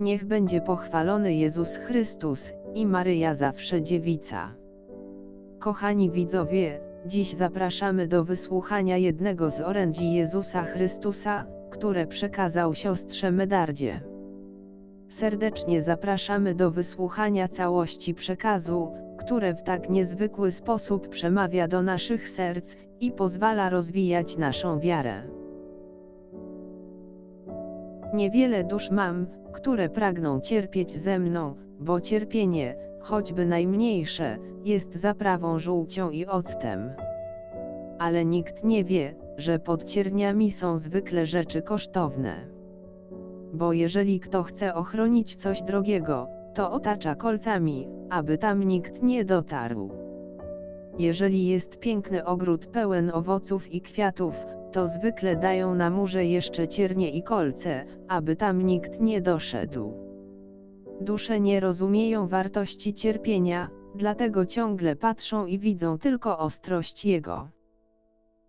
Niech będzie pochwalony Jezus Chrystus i Maryja zawsze dziewica. Kochani widzowie, dziś zapraszamy do wysłuchania jednego z orędzi Jezusa Chrystusa, które przekazał siostrze Medardzie. Serdecznie zapraszamy do wysłuchania całości przekazu, które w tak niezwykły sposób przemawia do naszych serc i pozwala rozwijać naszą wiarę. Niewiele dusz mam, które pragną cierpieć ze mną, bo cierpienie, choćby najmniejsze, jest zaprawą żółcią i octem. Ale nikt nie wie, że pod cierniami są zwykle rzeczy kosztowne. Bo jeżeli kto chce ochronić coś drogiego, to otacza kolcami, aby tam nikt nie dotarł. Jeżeli jest piękny ogród pełen owoców i kwiatów, to zwykle dają na murze jeszcze ciernie i kolce, aby tam nikt nie doszedł. Dusze nie rozumieją wartości cierpienia, dlatego ciągle patrzą i widzą tylko ostrość jego.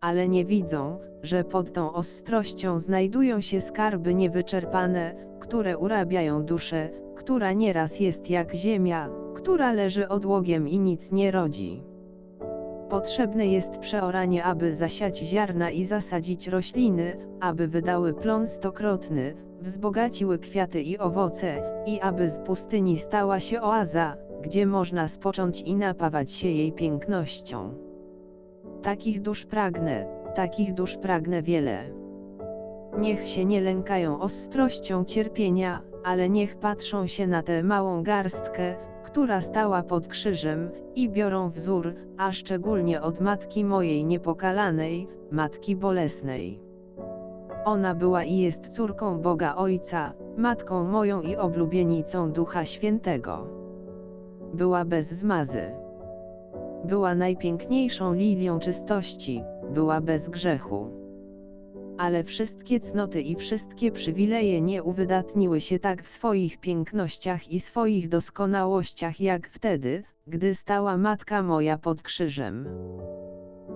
Ale nie widzą, że pod tą ostrością znajdują się skarby niewyczerpane, które urabiają duszę, która nieraz jest jak ziemia, która leży odłogiem i nic nie rodzi. Potrzebne jest przeoranie, aby zasiać ziarna i zasadzić rośliny, aby wydały plon stokrotny, wzbogaciły kwiaty i owoce, i aby z pustyni stała się oaza, gdzie można spocząć i napawać się jej pięknością. Takich dusz pragnę wiele. Niech się nie lękają ostrością cierpienia, ale niech patrzą się na tę małą garstkę, która stała pod krzyżem, i biorą wzór, a szczególnie od Matki mojej niepokalanej, Matki Bolesnej. Ona była i jest córką Boga Ojca, Matką moją i oblubienicą Ducha Świętego. Była bez zmazy. Była najpiękniejszą lilią czystości, była bez grzechu. Ale wszystkie cnoty i wszystkie przywileje nie uwydatniły się tak w swoich pięknościach i swoich doskonałościach jak wtedy, gdy stała Matka moja pod krzyżem.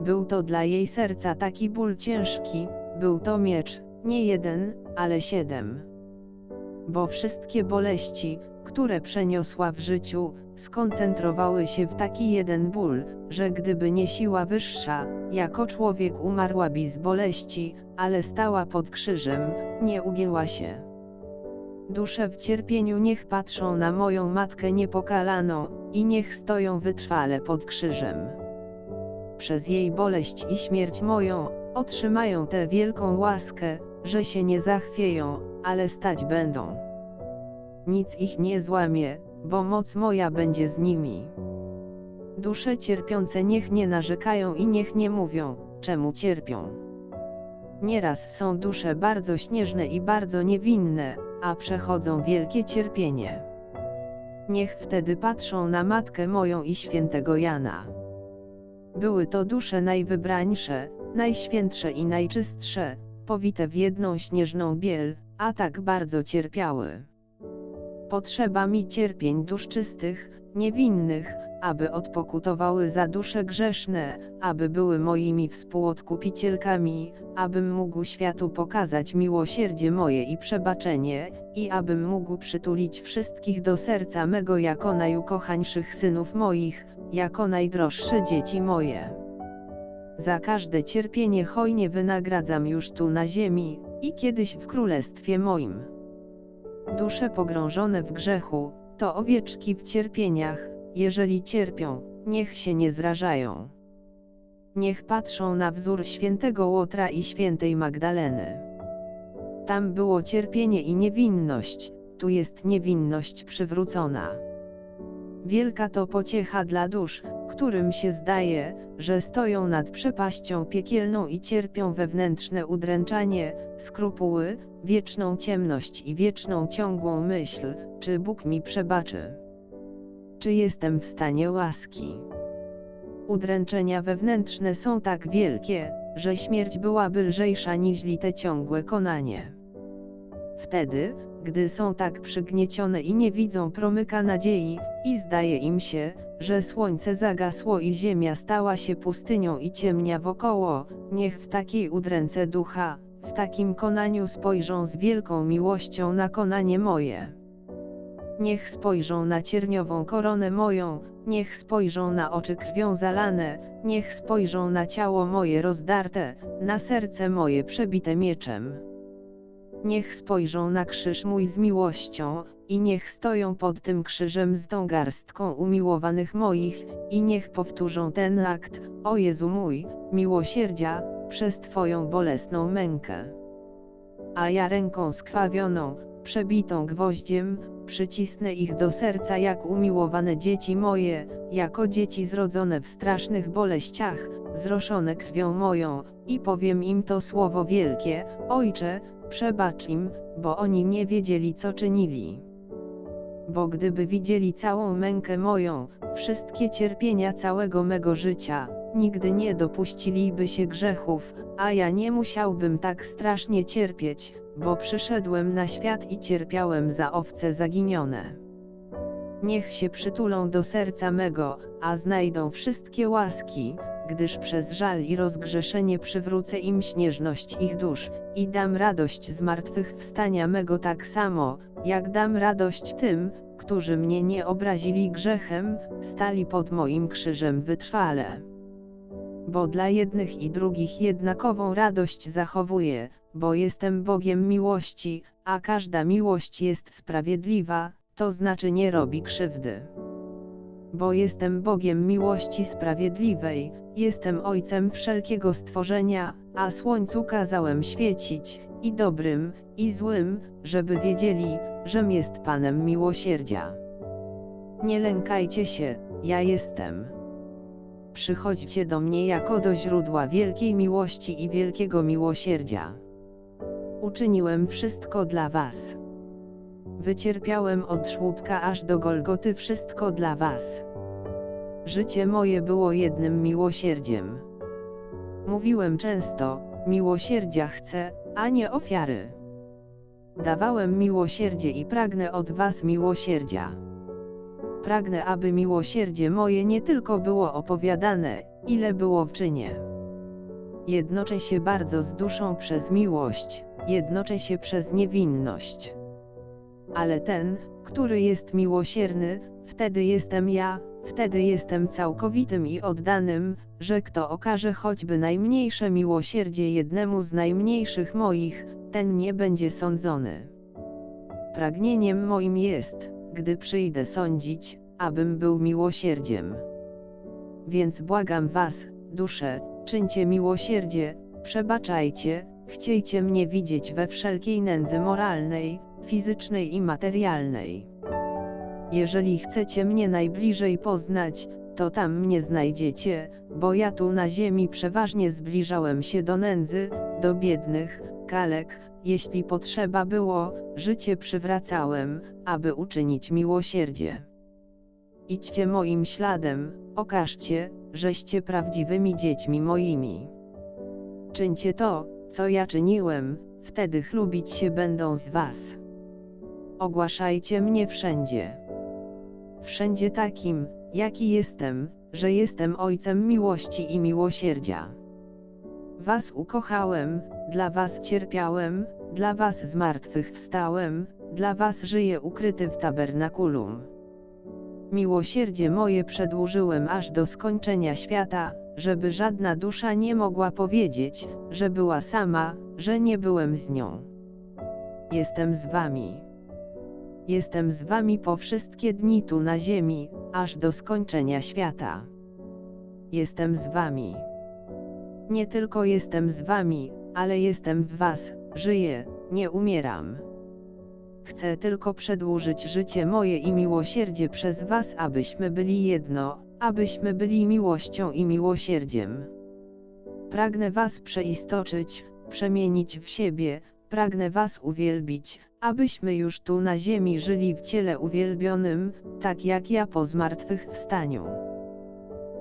Był to dla jej serca taki ból ciężki, był to miecz, nie jeden, ale 7. Bo wszystkie boleści, które przeniosła w życiu, skoncentrowały się w taki jeden ból, że gdyby nie siła wyższa, jako człowiek umarłaby z boleści, ale stała pod krzyżem, nie ugięła się. Dusze w cierpieniu niech patrzą na moją Matkę niepokalaną, i niech stoją wytrwale pod krzyżem. Przez jej boleść i śmierć moją, otrzymają tę wielką łaskę, że się nie zachwieją, ale stać będą. Nic ich nie złamie, bo moc moja będzie z nimi. Dusze cierpiące niech nie narzekają i niech nie mówią, czemu cierpią. Nieraz są dusze bardzo śnieżne i bardzo niewinne, a przechodzą wielkie cierpienie. Niech wtedy patrzą na Matkę moją i świętego Jana. Były to dusze najwybrańsze, najświętsze i najczystsze, powite w jedną śnieżną biel, a tak bardzo cierpiały. Potrzeba mi cierpień dusz czystych, niewinnych, aby odpokutowały za dusze grzeszne, aby były moimi współodkupicielkami, abym mógł światu pokazać miłosierdzie moje i przebaczenie, i abym mógł przytulić wszystkich do serca mego jako najukochańszych synów moich, jako najdroższe dzieci moje. Za każde cierpienie hojnie wynagradzam już tu na ziemi, i kiedyś w królestwie moim. Dusze pogrążone w grzechu, to owieczki w cierpieniach, jeżeli cierpią, niech się nie zrażają. Niech patrzą na wzór świętego Łotra i świętej Magdaleny. Tam było cierpienie i niewinność, tu jest niewinność przywrócona. Wielka to pociecha dla dusz, którym się zdaje, że stoją nad przepaścią piekielną i cierpią wewnętrzne udręczanie, skrupuły, wieczną ciemność i wieczną ciągłą myśl, czy Bóg mi przebaczy? Czy jestem w stanie łaski? Udręczenia wewnętrzne są tak wielkie, że śmierć byłaby lżejsza niźli te ciągłe konanie. Wtedy, gdy są tak przygniecione i nie widzą promyka nadziei, i zdaje im się, że słońce zagasło i ziemia stała się pustynią i ciemnia wokoło, niech w takiej udręce ducha, w takim konaniu spojrzą z wielką miłością na konanie moje. niech spojrzą na cierniową koronę moją, niech spojrzą na oczy krwią zalane, niech spojrzą na ciało moje rozdarte, na serce moje przebite mieczem. Niech spojrzą na krzyż mój z miłością, i niech stoją pod tym krzyżem z tą garstką umiłowanych moich, i niech powtórzą ten akt, o Jezu mój, miłosierdzia, przez Twoją bolesną mękę. A ja ręką skrwawioną, przebitą gwoździem, przycisnę ich do serca jak umiłowane dzieci moje, jako dzieci zrodzone w strasznych boleściach, zroszone krwią moją, i powiem im to słowo wielkie: Ojcze, przebacz im, bo oni nie wiedzieli, co czynili. Bo gdyby widzieli całą mękę moją, wszystkie cierpienia całego mego życia, nigdy nie dopuściliby się grzechów, a ja nie musiałbym tak strasznie cierpieć, bo przyszedłem na świat i cierpiałem za owce zaginione. Niech się przytulą do serca mego, a znajdą wszystkie łaski, gdyż przez żal i rozgrzeszenie przywrócę im śnieżność ich dusz, i dam radość zmartwychwstania mego tak samo, jak dam radość tym, którzy mnie nie obrazili grzechem, stali pod moim krzyżem wytrwale. Bo dla jednych i drugich jednakową radość zachowuję, bo jestem Bogiem miłości, a każda miłość jest sprawiedliwa, to znaczy nie robi krzywdy. Bo jestem Bogiem miłości sprawiedliwej, jestem Ojcem wszelkiego stworzenia, a słońcu kazałem świecić, i dobrym, i złym, żeby wiedzieli, żem jest Panem miłosierdzia. Nie lękajcie się, ja jestem. Przychodźcie do mnie jako do źródła wielkiej miłości i wielkiego miłosierdzia. Uczyniłem wszystko dla was. Wycierpiałem od żłóbka aż do Golgoty wszystko dla was. Życie moje było jednym miłosierdziem. Mówiłem często: miłosierdzia chcę, a nie ofiary. Dawałem miłosierdzie i pragnę od was miłosierdzia. Pragnę, aby miłosierdzie moje nie tylko było opowiadane, ile było w czynie. Jednoczę się bardzo z duszą przez miłość, jednoczę się przez niewinność. Ale ten, który jest miłosierny, wtedy jestem ja, wtedy jestem całkowitym i oddanym, że kto okaże choćby najmniejsze miłosierdzie jednemu z najmniejszych moich, ten nie będzie sądzony. Pragnieniem moim jest, gdy przyjdę sądzić, abym był miłosierdziem. Więc błagam was, dusze, czyńcie miłosierdzie, przebaczajcie, chciejcie mnie widzieć we wszelkiej nędzy moralnej, fizycznej i materialnej. Jeżeli chcecie mnie najbliżej poznać, to tam mnie znajdziecie, bo ja tu na ziemi przeważnie zbliżałem się do nędzy, do biednych, kalek, jeśli potrzeba było, życie przywracałem, aby uczynić miłosierdzie. Idźcie moim śladem, okażcie, żeście prawdziwymi dziećmi moimi. Czyńcie to, co ja czyniłem, wtedy chlubić się będą z was. Ogłaszajcie mnie wszędzie. Wszędzie takim, jaki jestem, że jestem Ojcem miłości i miłosierdzia. Was ukochałem, dla was cierpiałem, dla was zmartwychwstałem, dla was żyję ukryty w tabernakulum. Miłosierdzie moje przedłużyłem aż do skończenia świata, żeby żadna dusza nie mogła powiedzieć, że była sama, że nie byłem z nią. Jestem z wami. Jestem z wami po wszystkie dni tu na ziemi, aż do skończenia świata. Jestem z wami. Nie tylko jestem z wami, ale jestem w was, żyję, nie umieram. Chcę tylko przedłużyć życie moje i miłosierdzie przez was, abyśmy byli jedno, abyśmy byli miłością i miłosierdziem. Pragnę was przeistoczyć, przemienić w siebie, pragnę was uwielbić, abyśmy już tu na ziemi żyli w ciele uwielbionym, tak jak ja po zmartwychwstaniu.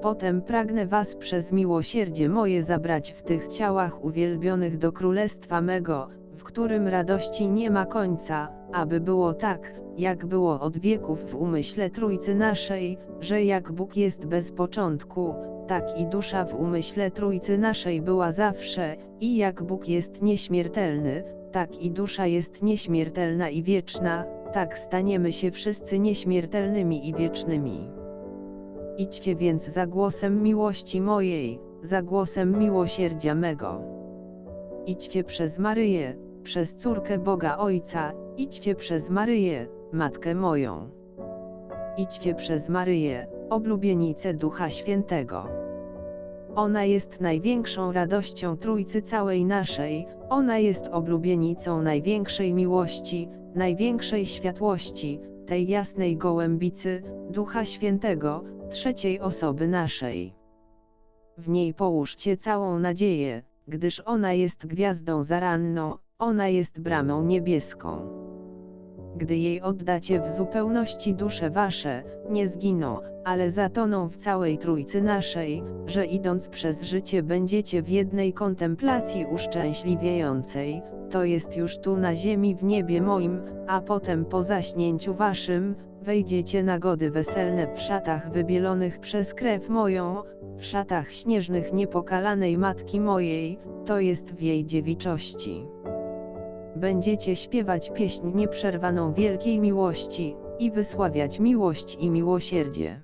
Potem pragnę was przez miłosierdzie moje zabrać w tych ciałach uwielbionych do królestwa mego, w którym radości nie ma końca, aby było tak, jak było od wieków w umyśle Trójcy naszej, że jak Bóg jest bez początku, tak i dusza w umyśle Trójcy naszej była zawsze, i jak Bóg jest nieśmiertelny, tak i dusza jest nieśmiertelna i wieczna, tak staniemy się wszyscy nieśmiertelnymi i wiecznymi. Idźcie więc za głosem miłości mojej, za głosem miłosierdzia mego. Idźcie przez Maryję, przez córkę Boga Ojca, idźcie przez Maryję, Matkę moją. Idźcie przez Maryję, oblubienicę Ducha Świętego. Ona jest największą radością Trójcy całej naszej, ona jest oblubienicą największej miłości, największej światłości, tej jasnej gołębicy, Ducha Świętego, trzeciej osoby naszej. W niej połóżcie całą nadzieję, gdyż ona jest gwiazdą zaranną, ona jest bramą niebieską. Gdy jej oddacie w zupełności dusze wasze, nie zginą, ale zatoną w całej Trójcy naszej, że idąc przez życie będziecie w jednej kontemplacji uszczęśliwiającej, to jest już tu na ziemi w niebie moim, a potem po zaśnięciu waszym, wejdziecie na gody weselne w szatach wybielonych przez krew moją, w szatach śnieżnych niepokalanej Matki mojej, to jest w jej dziewiczości. Będziecie śpiewać pieśń nieprzerwaną wielkiej miłości, i wysławiać miłość i miłosierdzie.